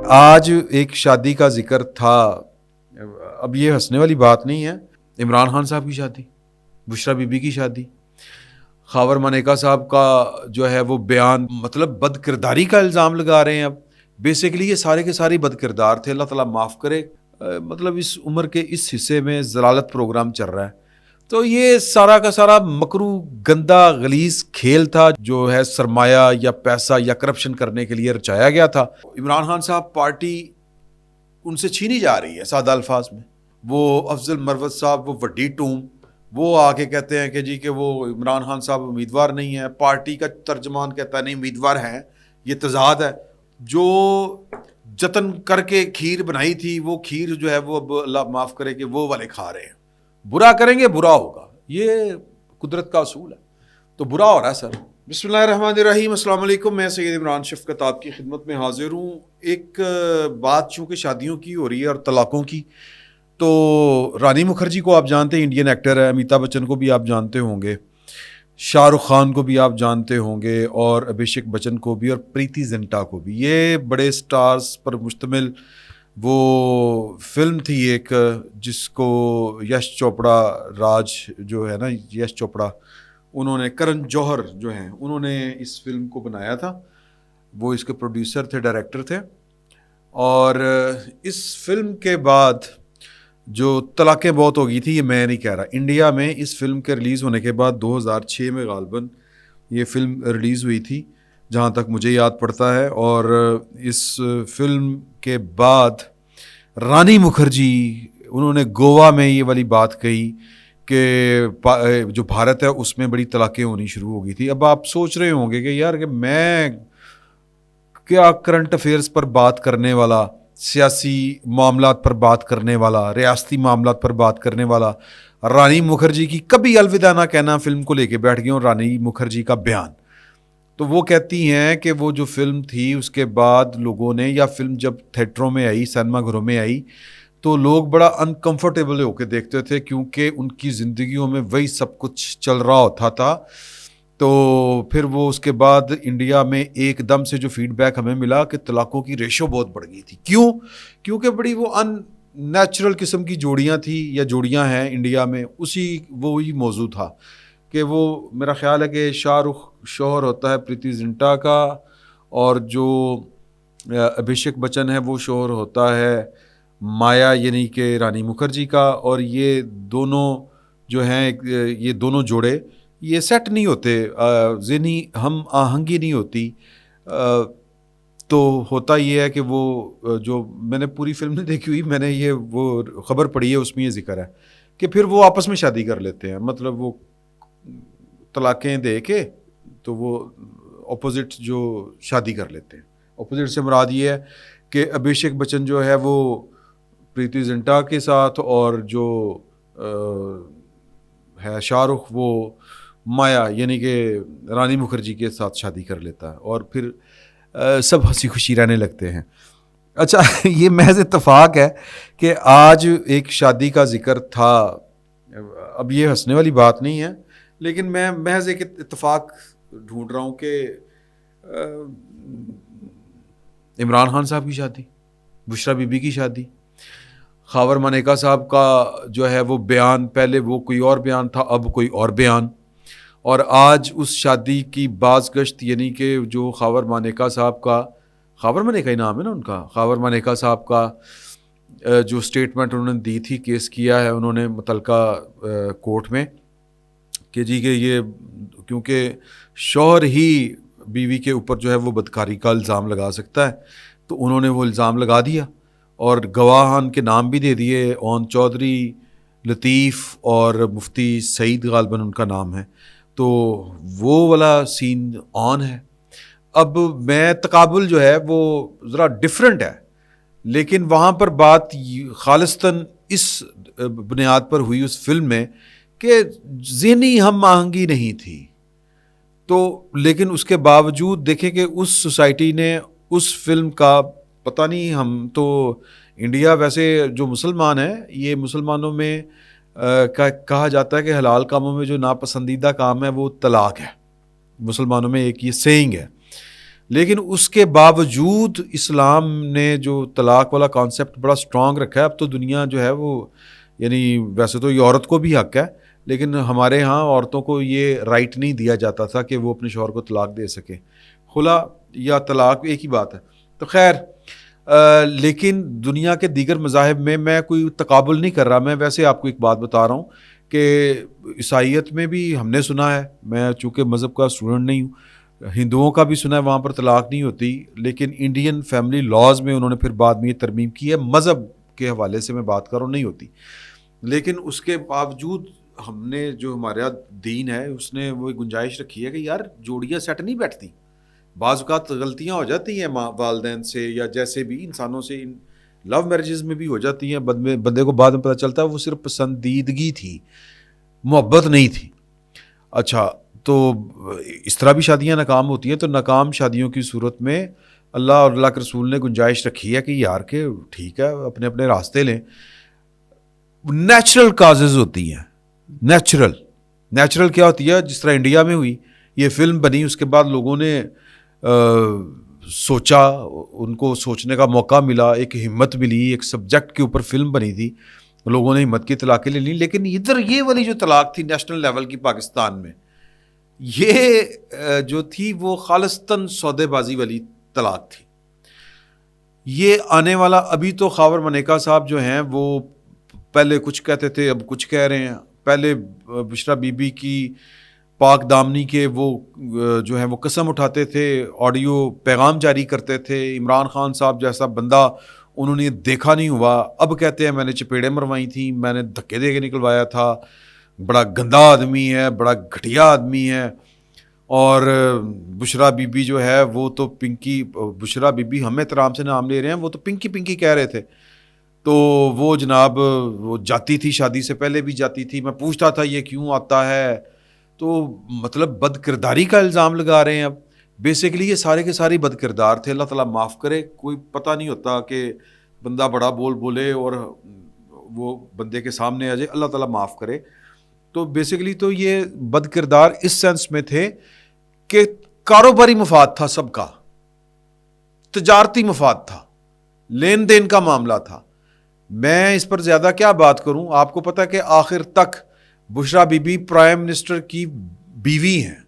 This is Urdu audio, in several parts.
آج ایک شادی کا ذکر تھا. اب یہ ہنسنے والی بات نہیں ہے. عمران خان صاحب کی شادی, بشرا بی بی کی شادی, خاور مانیکا صاحب کا جو ہے وہ بیان, مطلب بد کرداری کا الزام لگا رہے ہیں. اب بیسیکلی یہ سارے کے سارے بد کردار تھے, اللہ تعالیٰ معاف کرے. مطلب اس عمر کے اس حصے میں ضلالت پروگرام چل رہا ہے. تو یہ سارا کا سارا مکرو گندا غلیظ کھیل تھا جو ہے سرمایہ یا پیسہ یا کرپشن کرنے کے لیے رچایا گیا تھا. عمران خان صاحب پارٹی ان سے چھینی جا رہی ہے سادہ الفاظ میں. وہ افضل مروت صاحب, وہ وڈی ٹوم, وہ آ کے کہتے ہیں کہ جی کہ وہ عمران خان صاحب امیدوار نہیں ہے. پارٹی کا ترجمان کہتا ہے نہیں امیدوار ہیں. یہ تضاد ہے. جو جتن کر کے کھیر بنائی تھی وہ کھیر جو ہے وہ اب اللہ معاف کرے کہ وہ والے کھا رہے ہیں. برا کریں گے برا ہوگا, یہ قدرت کا اصول ہے. تو برا ہو رہا ہے سر. بسم اللہ الرحمن الرحیم. السلام علیکم. میں سید عمران شفقت آپ کی خدمت میں حاضر ہوں. ایک بات چونکہ شادیوں کی ہو رہی ہے اور طلاقوں کی, تو رانی مکھرجی کو آپ جانتے ہیں, انڈین ایکٹر ہے. امیتابھ بچن کو بھی آپ جانتے ہوں گے, شاہ رخ خان کو بھی آپ جانتے ہوں گے, اور ابھیشیک بچن کو بھی, اور پریتی زنٹا کو بھی. یہ بڑے سٹارز پر مشتمل وہ فلم تھی ایک, جس کو یش چوپڑا راج جو ہے نا, یش چوپڑا, انہوں نے, کرن جوہر جو ہیں انہوں نے اس فلم کو بنایا تھا. وہ اس کے پروڈیوسر تھے, ڈائریکٹر تھے. اور اس فلم کے بعد جو طلاقیں بہت ہو گئی تھی, یہ میں نہیں کہہ رہا, انڈیا میں اس فلم کے ریلیز ہونے کے بعد 2006 میں غالباً یہ فلم ریلیز ہوئی تھی جہاں تک مجھے یاد پڑتا ہے. اور اس فلم کے بعد رانی مکھرجی انہوں نے گوا میں یہ والی بات کہی کہ جو بھارت ہے اس میں بڑی طلاقیں ہونی شروع ہو گئی تھی. اب آپ سوچ رہے ہوں گے کہ یار کہ میں کیا کرنٹ افیئرز پر بات کرنے والا, سیاسی معاملات پر بات کرنے والا, ریاستی معاملات پر بات کرنے والا, رانی مکھرجی کی کبھی الوداع نہ کہنا فلم کو لے کے بیٹھ گئی ہوں. رانی مکھرجی کا بیان, تو وہ کہتی ہیں کہ وہ جو فلم تھی اس کے بعد لوگوں نے, یا فلم جب تھیٹروں میں آئی, سینما گھروں میں آئی, تو لوگ بڑا انکمفرٹیبل ہو کے دیکھتے تھے کیونکہ ان کی زندگیوں میں وہی سب کچھ چل رہا ہوتا تھا. تو پھر وہ اس کے بعد انڈیا میں ایک دم سے جو فیڈ بیک ہمیں ملا کہ طلاقوں کی ریشو بہت بڑھ گئی تھی. کیوں؟ کیونکہ بڑی وہ ان نیچرل قسم کی جوڑیاں تھیں یا جوڑیاں ہیں انڈیا میں. وہی موضوع تھا کہ وہ, میرا خیال ہے کہ شاہ رخ شوہر ہوتا ہے پریتی زنٹا کا, اور جو ابھیشیک بچن ہے وہ شوہر ہوتا ہے مایا یعنی کہ رانی مکھرجی کا. اور یہ دونوں جو ہیں, یہ دونوں جوڑے یہ سیٹ نہیں ہوتے, ذہنی ہم آہنگی نہیں ہوتی. تو ہوتا یہ ہے کہ وہ جو میں نے پوری فلم نہیں دیکھی ہوئی, میں نے یہ وہ خبر پڑھی ہے, اس میں یہ ذکر ہے کہ پھر وہ آپس میں شادی کر لیتے ہیں. مطلب وہ طلاقیں دے کے تو وہ اپوزٹ جو شادی کر لیتے ہیں. اپوزٹ سے مراد یہ ہے کہ ابھیشیک بچن جو ہے وہ پریتی زنٹا کے ساتھ, اور جو ہے شاہ رخ وہ مایا یعنی کہ رانی مکھرجی کے ساتھ شادی کر لیتا ہے, اور پھر سب ہنسی خوشی رہنے لگتے ہیں. اچھا, یہ محض اتفاق ہے کہ آج ایک شادی کا ذکر تھا. اب یہ ہنسنے والی بات نہیں ہے, لیکن میں محض ایک اتفاق ڈھونڈ رہا ہوں کہ عمران خان صاحب کی شادی, بشرا بی بی کی شادی, خاور مانیکا صاحب کا جو ہے وہ بیان, پہلے وہ کوئی اور بیان تھا, اب کوئی اور بیان. اور آج اس شادی کی باز گشت, یعنی کہ جو خاور مانیکا صاحب کا, خاور مانیکا ہی نام ہے نا ان کا, خاور مانیکا صاحب کا جو اسٹیٹمنٹ انہوں نے دی تھی, کیس کیا ہے انہوں نے متعلقہ کورٹ میں کہ جی کہ یہ کیونکہ شوہر ہی بیوی کے اوپر جو ہے وہ بدکاری کا الزام لگا سکتا ہے, تو انہوں نے وہ الزام لگا دیا اور گواہان کے نام بھی دے دیے, اون چودھری, لطیف اور مفتی سعید غالباً ان کا نام ہے. تو وہ والا سین آن ہے. اب میں تقابل جو ہے وہ ذرا ڈیفرنٹ ہے, لیکن وہاں پر بات خالصتاً اس بنیاد پر ہوئی اس فلم میں کہ ذہنی ہم آہنگی نہیں تھی. تو لیکن اس کے باوجود دیکھیں کہ اس سوسائٹی نے اس فلم کا, پتہ نہیں, ہم تو انڈیا ویسے جو مسلمان ہیں, یہ مسلمانوں میں کہا جاتا ہے کہ حلال کاموں میں جو ناپسندیدہ کام ہے وہ طلاق ہے. مسلمانوں میں ایک یہ سیئنگ ہے. لیکن اس کے باوجود اسلام نے جو طلاق والا کانسیپٹ بڑا اسٹرانگ رکھا ہے. اب تو دنیا جو ہے وہ یعنی ویسے تو یہ عورت کو بھی حق ہے, لیکن ہمارے ہاں عورتوں کو یہ رائٹ نہیں دیا جاتا تھا کہ وہ اپنے شوہر کو طلاق دے سکے. خلا یا طلاق ایک ہی بات ہے. تو خیر لیکن دنیا کے دیگر مذاہب میں کوئی تقابل نہیں کر رہا, میں ویسے آپ کو ایک بات بتا رہا ہوں کہ عیسائیت میں بھی ہم نے سنا ہے, میں چونکہ مذہب کا اسٹوڈنٹ نہیں ہوں, ہندوؤں کا بھی سنا ہے وہاں پر طلاق نہیں ہوتی, لیکن انڈین فیملی لاز میں انہوں نے پھر بعد میں یہ ترمیم کی ہے. مذہب کے حوالے سے میں بات کر رہا ہوں, نہیں ہوتی. لیکن اس کے باوجود ہم نے جو ہمارا دین ہے اس نے وہ گنجائش رکھی ہے کہ یار جوڑیاں سیٹ نہیں بیٹھتی, بعض اوقات غلطیاں ہو جاتی ہیں والدین سے یا جیسے بھی انسانوں سے, لو میرجز میں بھی ہو جاتی ہیں. بندے کو بعد میں پتہ چلتا ہے وہ صرف پسندیدگی تھی, محبت نہیں تھی. اچھا, تو اس طرح بھی شادیاں ناکام ہوتی ہیں. تو ناکام شادیوں کی صورت میں اللہ اور اللہ کے رسول نے گنجائش رکھی ہے کہ یار کہ ٹھیک ہے اپنے اپنے راستے لیں. نیچرل کازز ہوتی ہیں. نیچرل کیا ہوتی ہے؟ جس طرح انڈیا میں ہوئی, یہ فلم بنی, اس کے بعد لوگوں نے سوچا, ان کو سوچنے کا موقع ملا, ایک ہمت ملی, ایک سبجیکٹ کے اوپر فلم بنی تھی, لوگوں نے ہمت کی طلاقیں لے لی. لیکن ادھر یہ والی جو طلاق تھی نیشنل لیول کی پاکستان میں, یہ جو تھی وہ خالصتاً سودے بازی والی طلاق تھی. یہ آنے والا ابھی تو خاور منیکا صاحب جو ہیں وہ پہلے کچھ کہتے تھے اب کچھ کہہ رہے ہیں. پہلے بشرا بی بی کی پاک دامنی کے وہ جو ہے وہ قسم اٹھاتے تھے, آڈیو پیغام جاری کرتے تھے. عمران خان صاحب جیسا بندہ انہوں نے دیکھا نہیں ہوا, اب کہتے ہیں میں نے چپیڑیں مروائی تھیں, میں نے دھکے دے کے نکلوایا تھا, بڑا گندا آدمی ہے, بڑا گھٹیا آدمی ہے. اور بشرا بی بی جو ہے وہ تو پنکی, بشرا بی بی ہم احترام سے نام لے رہے ہیں, وہ تو پنکی کہہ رہے تھے. تو وہ جناب وہ جاتی تھی, شادی سے پہلے بھی جاتی تھی. میں پوچھتا تھا یہ کیوں آتا ہے, تو مطلب بد کرداری کا الزام لگا رہے ہیں. اب بیسیکلی یہ سارے کے سارے بد کردار تھے. اللہ تعالیٰ معاف کرے, کوئی پتہ نہیں ہوتا کہ بندہ بڑا بولے اور وہ بندے کے سامنے آ جائے, اللہ تعالیٰ معاف کرے. تو بیسیکلی تو یہ بد کردار اس سینس میں تھے کہ کاروباری مفاد تھا, سب کا تجارتی مفاد تھا, لین دین کا معاملہ تھا. میں اس پر زیادہ کیا بات کروں, آپ کو پتہ کہ آخر تک بشرا بی بی پرائم منسٹر کی بیوی ہیں,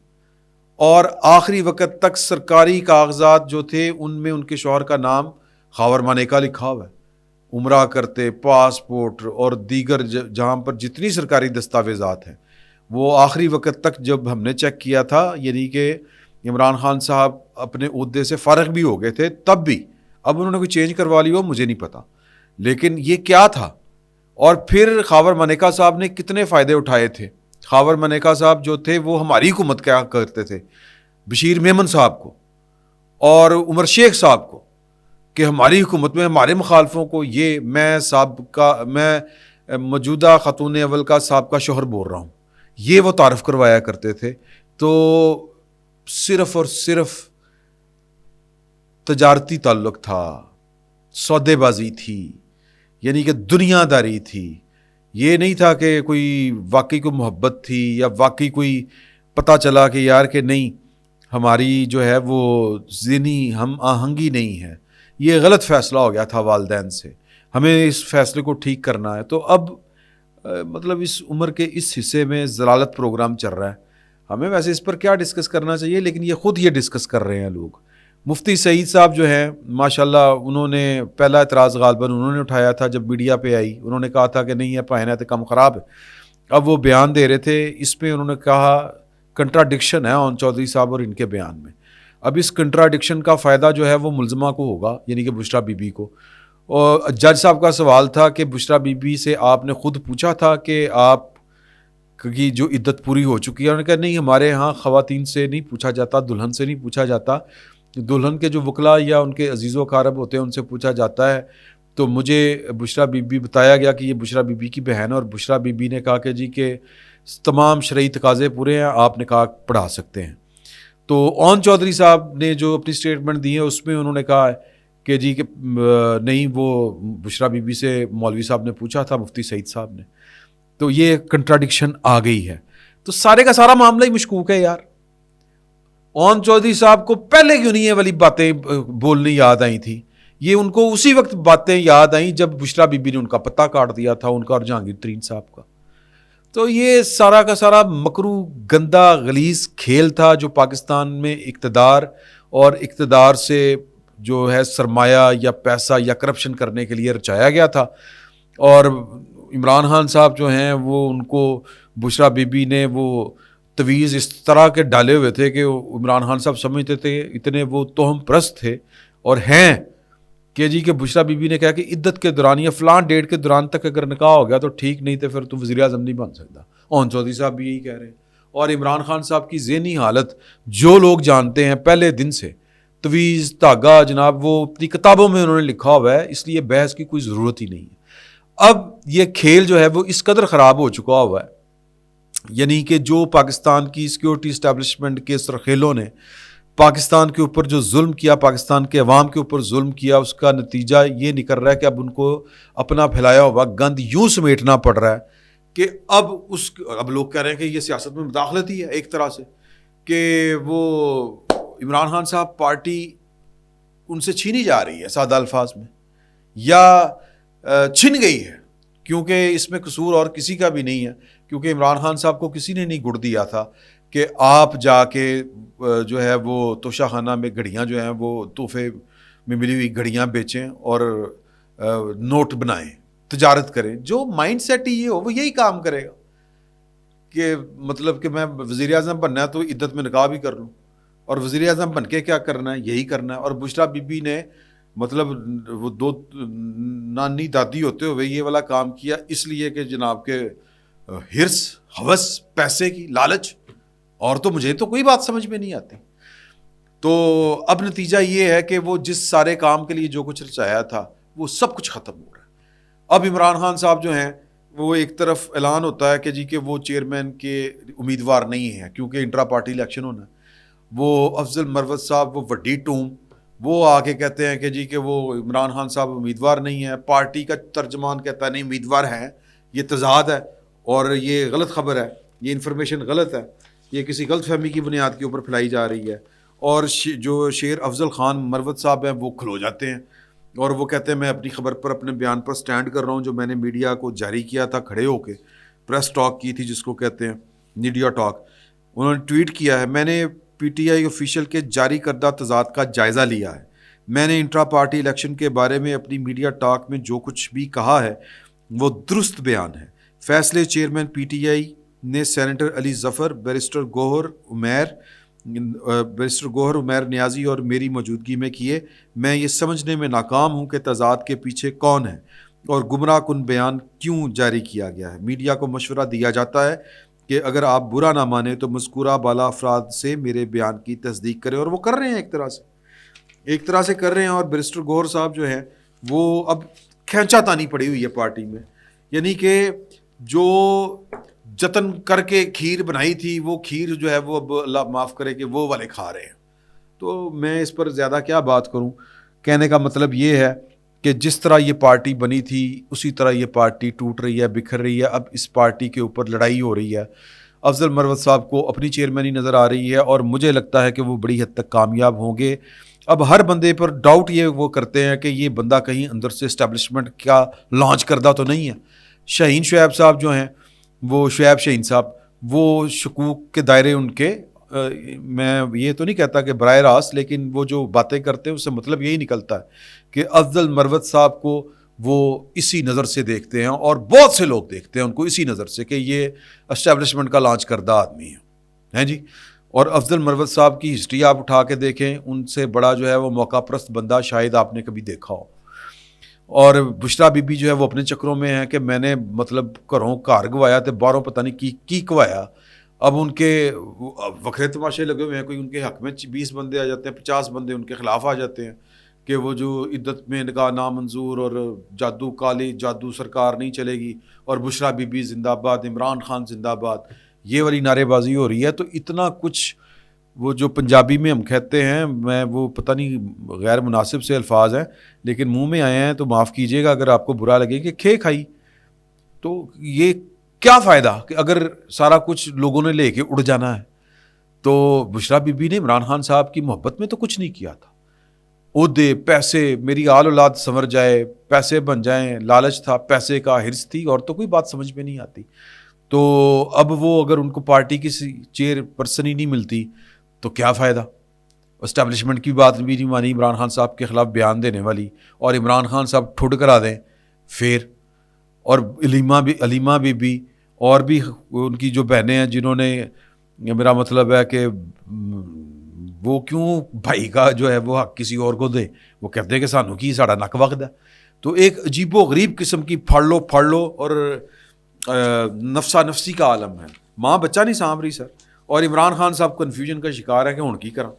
اور آخری وقت تک سرکاری کاغذات جو تھے ان میں ان کے شوہر کا نام خاور منیکا لکھا ہوا ہے. عمرہ کرتے, پاسپورٹ اور دیگر جہاں پر جتنی سرکاری دستاویزات ہیں وہ آخری وقت تک جب ہم نے چیک کیا تھا, یعنی کہ عمران خان صاحب اپنے عہدے سے فارغ بھی ہو گئے تھے تب بھی, اب انہوں نے کوئی چینج کروا لی ہو مجھے نہیں پتا, لیکن یہ کیا تھا. اور پھر خاور منیکا صاحب نے کتنے فائدے اٹھائے تھے. خاور منیکا صاحب جو تھے وہ ہماری حکومت کیا کرتے تھے, بشیر میمن صاحب کو اور عمر شیخ صاحب کو, کہ ہماری حکومت میں ہمارے مخالفوں کو یہ میں موجودہ خاتون اول کا صاحب کا شوہر بول رہا ہوں, یہ وہ تعارف کروایا کرتے تھے. تو صرف اور صرف تجارتی تعلق تھا, سودے بازی تھی, یعنی کہ دنیا داری تھی. یہ نہیں تھا کہ کوئی واقعی کوئی محبت تھی یا واقعی کوئی پتہ چلا کہ یار کہ نہیں ہماری جو ہے وہ ذہنی ہم آہنگی نہیں ہے. یہ غلط فیصلہ ہو گیا تھا والدین سے, ہمیں اس فیصلے کو ٹھیک کرنا ہے. تو اب مطلب اس عمر کے اس حصے میں ضلالت پروگرام چل رہا ہے. ہمیں ویسے اس پر کیا ڈسکس کرنا چاہیے, لیکن یہ خود یہ ڈسکس کر رہے ہیں لوگ. مفتی سعید صاحب جو ہیں ماشاءاللہ, انہوں نے پہلا اعتراض غالباً انہوں نے اٹھایا تھا جب میڈیا پہ آئی. انہوں نے کہا تھا کہ نہیں ہے پائنا ہے تو کم خراب ہے. اب وہ بیان دے رہے تھے, اس میں انہوں نے کہا کنٹراڈکشن ہے اون چودھری صاحب اور ان کے بیان میں. اب اس کنٹراڈکشن کا فائدہ جو ہے وہ ملزمہ کو ہوگا, یعنی کہ بشرا بی بی کو. اور جج صاحب کا سوال تھا کہ بشرا بی بی سے آپ نے خود پوچھا تھا کہ آپ کی جو عدت پوری ہو چکی ہے؟ انہوں نے کہا نہیں, ہمارے ہاں خواتین سے نہیں پوچھا جاتا, دلہن سے نہیں پوچھا جاتا, دلہن کے جو وکلا یا ان کے عزیز و اقارب ہوتے ہیں ان سے پوچھا جاتا ہے. تو مجھے بشرا بی بی بتایا گیا کہ یہ بشرا بی بی کی بہن ہے, اور بشرا بی بی نے کہا کہ جی کہ تمام شرعی تقاضے پورے ہیں, آپ نے کہا پڑھا سکتے ہیں. تو اون چودھری صاحب نے جو اپنی سٹیٹمنٹ دی ہے اس میں انہوں نے کہا کہ جی کہ نہیں, وہ بشرا بی بی سے مولوی صاحب نے پوچھا تھا, مفتی سعید صاحب نے. تو یہ کنٹراڈکشن آ گئی ہے. تو سارے کا سارا معاملہ ہی مشکوک ہے یار. اون چودھری صاحب کو پہلے کیوں نہیں یہ والی باتیں بولنی یاد آئی تھی؟ یہ ان کو اسی وقت باتیں یاد آئیں جب بشرا بی بی نے ان کا پتہ کاٹ دیا تھا، ان کا اور جہانگیر ترین صاحب کا. تو یہ سارا کا سارا مکرو گندا غلیظ کھیل تھا جو پاکستان میں اقتدار اور اقتدار سے جو ہے سرمایہ یا پیسہ یا کرپشن کرنے کے لیے رچایا گیا تھا. اور عمران خان صاحب جو ہیں وہ ان کو بشرا بی بی نے وہ تویز اس طرح کے ڈالے ہوئے تھے کہ عمران خان صاحب سمجھتے تھے، اتنے وہ توہم پرست تھے اور ہیں کہ جی کہ بشرا بی بی نے کہا کہ عدت کے دوران یا فلاں ڈیٹ کے دوران تک اگر نکاح ہو گیا تو ٹھیک، نہیں تو پھر تو وزیر اعظم نہیں بن سکتا. اون چودھری صاحب بھی یہی کہہ رہے ہیں. اور عمران خان صاحب کی ذہنی حالت جو لوگ جانتے ہیں پہلے دن سے، تویز دھاگا جناب وہ اپنی کتابوں میں انہوں نے لکھا ہوا ہے، اس لیے بحث کی کوئی ضرورت ہی نہیں ہے. اب یہ کھیل جو ہے وہ اس قدر خراب ہو چکا ہوا ہے، یعنی کہ جو پاکستان کی سیکیورٹی اسٹیبلشمنٹ کے سرخیلوں نے پاکستان کے اوپر جو ظلم کیا، پاکستان کے عوام کے اوپر ظلم کیا، اس کا نتیجہ یہ نکل رہا ہے کہ اب ان کو اپنا پھیلایا ہوا گند یوں سمیٹنا پڑ رہا ہے کہ اب لوگ کہہ رہے ہیں کہ یہ سیاست میں مداخلت ہی ہے ایک طرح سے، کہ وہ عمران خان صاحب پارٹی ان سے چھینی جا رہی ہے سادہ الفاظ میں، یا چھن گئی ہے، کیونکہ اس میں قصور اور کسی کا بھی نہیں ہے. کیونکہ عمران خان صاحب کو کسی نے نہیں گڑ دیا تھا کہ آپ جا کے جو ہے وہ توشہ خانہ میں گھڑیاں جو ہیں وہ تحفے میں ملی ہوئی گھڑیاں بیچیں اور نوٹ بنائیں، تجارت کریں. جو مائنڈ سیٹ ہی یہ ہو وہ یہی کام کرے گا کہ مطلب کہ میں وزیر اعظم بننا ہے تو عدت میں نکاح بھی کر لوں، اور وزیر اعظم بن کے کیا کرنا ہے، یہی کرنا ہے. اور بشرا بی بی نے مطلب وہ دو نانی دادی ہوتے ہوئے یہ والا کام کیا، اس لیے کہ جناب کے ہرس، ہوس، پیسے کی لالچ، اور تو مجھے تو کوئی بات سمجھ میں نہیں آتی. تو اب نتیجہ یہ ہے کہ وہ جس سارے کام کے لیے جو کچھ رچایا تھا وہ سب کچھ ختم ہو رہا ہے. اب عمران خان صاحب جو ہیں وہ ایک طرف اعلان ہوتا ہے کہ جی کہ وہ چیئرمین کے امیدوار نہیں ہیں کیونکہ انٹرا پارٹی الیکشن ہونا ہے. وہ افضل مروت صاحب، وہ وڈی ٹوم، وہ آ کے کہتے ہیں کہ جی کہ وہ عمران خان صاحب امیدوار نہیں ہیں. پارٹی کا ترجمان کہتا ہے نہیں امیدوار ہیں. یہ تضاد ہے اور یہ غلط خبر ہے، یہ انفارمیشن غلط ہے، یہ کسی غلط فہمی کی بنیاد کے اوپر پھیلائی جا رہی ہے. اور جو شیر افضل خان مروت صاحب ہیں وہ کھلو جاتے ہیں اور وہ کہتے ہیں میں اپنی خبر پر، اپنے بیان پر سٹینڈ کر رہا ہوں جو میں نے میڈیا کو جاری کیا تھا، کھڑے ہو کے پریس ٹاک کی تھی جس کو کہتے ہیں میڈیا ٹاک. انہوں نے ٹویٹ کیا ہے، میں نے پی ٹی آئی آفیشیل کے جاری کردہ تضاد کا جائزہ لیا ہے. میں نے انٹرا پارٹی الیکشن کے بارے میں اپنی میڈیا ٹاک میں جو کچھ بھی کہا ہے وہ درست بیان ہے. فیصلے چیئرمین پی ٹی آئی نے سینیٹر علی ظفر، بیرسٹر گوہر عمیر نیازی اور میری موجودگی میں کیے. میں یہ سمجھنے میں ناکام ہوں کہ تضاد کے پیچھے کون ہے اور گمراہ کن بیان کیوں جاری کیا گیا ہے. میڈیا کو مشورہ دیا جاتا ہے کہ اگر آپ برا نہ مانیں تو مذکورہ بالا افراد سے میرے بیان کی تصدیق کریں، اور وہ کر رہے ہیں ایک طرح سے کر رہے ہیں. اور بیرسٹر گوہر صاحب جو ہیں وہ اب کھینچا تانی پڑی ہوئی ہے پارٹی میں، یعنی کہ جو جتن کر کے کھیر بنائی تھی وہ کھیر جو ہے وہ اب اللہ معاف کرے کہ وہ والے کھا رہے ہیں. تو میں اس پر زیادہ کیا بات کروں، کہنے کا مطلب یہ ہے کہ جس طرح یہ پارٹی بنی تھی اسی طرح یہ پارٹی ٹوٹ رہی ہے، بکھر رہی ہے. اب اس پارٹی کے اوپر لڑائی ہو رہی ہے. افضل مروت صاحب کو اپنی چیئرمینی نظر آ رہی ہے اور مجھے لگتا ہے کہ وہ بڑی حد تک کامیاب ہوں گے. اب ہر بندے پر ڈاؤٹ یہ وہ کرتے ہیں کہ یہ بندہ کہیں اندر سے اسٹیبلشمنٹ کا لانچ کردہ تو نہیں ہے. شاہین شعیب صاحب جو ہیں، وہ شعیب شاہین صاحب، وہ شکوک کے دائرے ان کے، میں یہ تو نہیں کہتا کہ براہ راست، لیکن وہ جو باتیں کرتے ہیں اس سے مطلب یہی نکلتا ہے کہ افضل مروت صاحب کو وہ اسی نظر سے دیکھتے ہیں اور بہت سے لوگ دیکھتے ہیں ان کو اسی نظر سے کہ یہ اسٹیبلشمنٹ کا لانچ کردہ آدمی ہے جی. اور افضل مروت صاحب کی ہسٹری آپ اٹھا کے دیکھیں، ان سے بڑا جو ہے وہ موقع پرست بندہ شاید آپ نے کبھی دیکھا ہو. اور بشرا بی بی جو ہے وہ اپنے چکروں میں ہے کہ میں نے مطلب گھروں گھر گوایا تو باہروں پتہ نہیں کی گوایا. اب ان کے وکھرے تماشے لگے ہوئے ہیں، کوئی ان کے حق میں 20 بندے آ جاتے ہیں، 50 بندے ان کے خلاف آ جاتے ہیں کہ وہ جو عدت میں نکاح نامنظور اور جادو کالی جادو سرکار نہیں چلے گی اور بشرا بی بی زندہ باد، عمران خان زندہ باد، یہ والی نعرے بازی ہو رہی ہے. تو اتنا کچھ وہ جو پنجابی میں ہم کہتے ہیں، میں وہ پتہ نہیں غیر مناسب سے الفاظ ہیں لیکن منہ میں آئے ہیں تو معاف کیجیے گا اگر آپ کو برا لگے، کہ کھے کھائی. تو یہ کیا فائدہ کہ اگر سارا کچھ لوگوں نے لے کے اڑ جانا ہے. تو بشرا بی بی نے عمران خان صاحب کی محبت میں تو کچھ نہیں کیا تھا. عہدے، پیسے، میری آل اولاد سنور جائے، پیسے بن جائیں، لالچ تھا، پیسے کا حرص تھی، اور تو کوئی بات سمجھ میں نہیں آتی. تو اب وہ اگر ان کو پارٹی کی چیئر پرسن ہی نہیں ملتی تو کیا فائدہ. اسٹیبلشمنٹ کی بات بھی نہیں مانی عمران خان صاحب کے خلاف بیان دینے والی، اور عمران خان صاحب ٹھڈ کرا دیں پھر. اور علیمہ بی بی اور بھی ان کی جو بہنیں ہیں جنہوں نے، میرا مطلب ہے کہ وہ کیوں بھائی کا جو ہے وہ حق کسی اور کو دے. وہ کہتے ہیں کہ سانو کی ساڑا نک وقت ہے. تو ایک عجیب و غریب قسم کی پھڑ لو اور نفسا نفسی کا عالم ہے. ماں بچہ نہیں سانبھ رہی سر، اور عمران خان صاحب کنفیوژن کا شکار ہے کہ ہن کی کراں.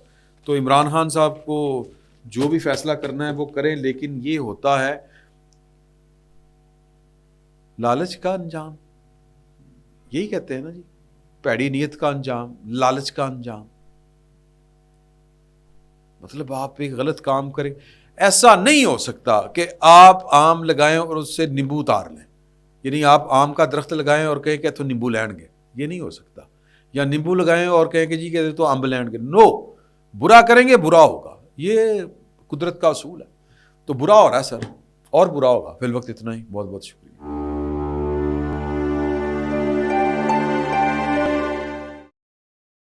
تو عمران خان صاحب کو جو بھی فیصلہ کرنا ہے وہ کریں، لیکن یہ ہوتا ہے لالچ کا انجام. یہی کہتے ہیں نا جی، پیڑی نیت کا انجام، لالچ کا انجام. مطلب آپ ایک غلط کام کریں. ایسا نہیں ہو سکتا کہ آپ آم لگائیں اور اس سے نیمبو اتار لیں. یعنی آپ آم کا درخت لگائیں اور کہیں کہ تو نیمبو لین گے، یہ نہیں ہو سکتا. یا نیمبو لگائیں اور کہیں کہ جی کہ تو امب لین گے. نو، برا کریں گے برا ہوگا، یہ قدرت کا اصول ہے. تو برا ہو رہا ہے سر، اور برا ہوگا. فی الوقت اتنا ہی. بہت بہت شکریہ.